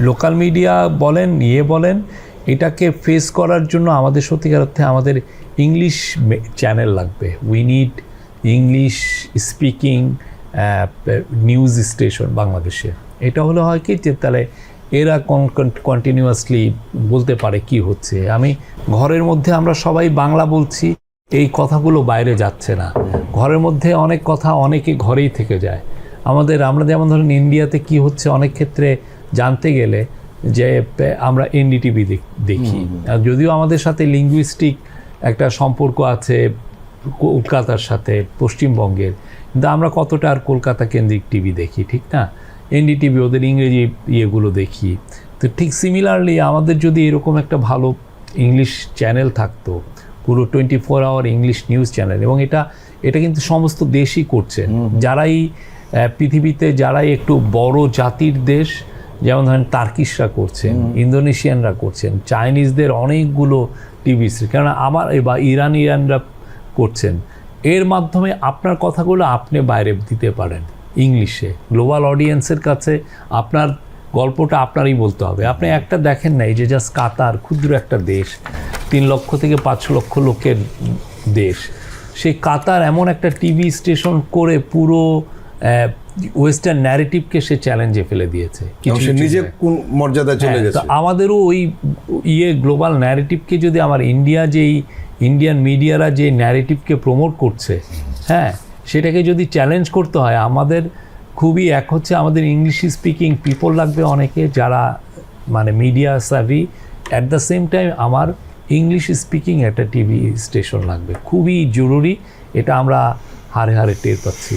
Local media বলেন বলেন, এটাকে ফেস করার জন্য আমাদের সত্যিকার অর্থে আমাদের ইংলিশ চ্যানেল লাগবে। We need English speaking news station বাংলাদেশে। এটা হলে হয় কি যে তাহলে এরা কন্টিনিউয়াসলি বলতে পারে কি হচ্ছে। আমি ঘরের মধ্যে আমরা সবাই বাংলা বলছি, এই কথাগুলো বাইরে যাচ্ছে না। ঘরের মধ্যে অনেক কথা অনেকে ঘরেই থেকে যায়। আমরা যেমন ধরেন ইন্ডিয়াতে কি হচ্ছে অনেক ক্ষেত্রে জানতে গেলে যে আমরা এনডিটিভি দেখি, যদিও আমাদের সাথে লিঙ্গুইস্টিক একটা সম্পর্ক আছে কলকাতার সাথে পশ্চিমবঙ্গের, কিন্তু আমরা কতটা আর কলকাতা কেন্দ্রিক টিভি দেখি, ঠিক না? এনডিটিভি ওদের ইংরেজি ইয়েগুলো দেখি। তো ঠিক সিমিলারলি আমাদের যদি এরকম একটা ভালো ইংলিশ চ্যানেল থাকতো, পুরো 24 আওয়ার ইংলিশ নিউজ চ্যানেল, এবং এটা কিন্তু সমস্ত দেশই করছে। যারাই পৃথিবীতে যারাই একটু বড় জাতির দেশ, যেমন ধরেন টার্কিশরা করছেন, ইন্দোনেশিয়ানরা করছেন, চাইনিজদের অনেকগুলো টিভি, কেননা বা ইরানিয়ানরা করছেন। এর মাধ্যমে আপনার কথাগুলো আপনি বাইরে দিতে পারেন ইংলিশে, গ্লোবাল অডিয়েন্সের কাছে আপনার গল্পটা আপনারই বলতে হবে। আপনি একটা দেখেন না, এই যে জাস্ট কাতার, ক্ষুদ্র একটা দেশ, 3 লক্ষ থেকে 5 লক্ষ লোকের দেশ, সেই কাতার এমন একটা টিভি স্টেশন করে পুরো ওয়েস্টার্ন ন্যারেটিভকে সে চ্যালেঞ্জে ফেলে দিয়েছে। নিজে কোন মর্যাদায় চলে গেছে। আমাদেরও ওই গ্লোবাল ন্যারেটিভকে যদি আমার ইন্ডিয়ান মিডিয়ারা যে ন্যারেটিভকে প্রমোট করছে, হ্যাঁ, সেটাকে যদি চ্যালেঞ্জ করতে হয়, আমাদের খুবই হচ্ছে আমাদের ইংলিশ স্পিকিং পিপল লাগবে অনেকে, যারা মানে media savvy. At the same time আমার ইংলিশ স্পিকিং একটা টিভি স্টেশন লাগবে, খুবই জরুরি। এটা আমরা হারে হারে টের পাচ্ছি।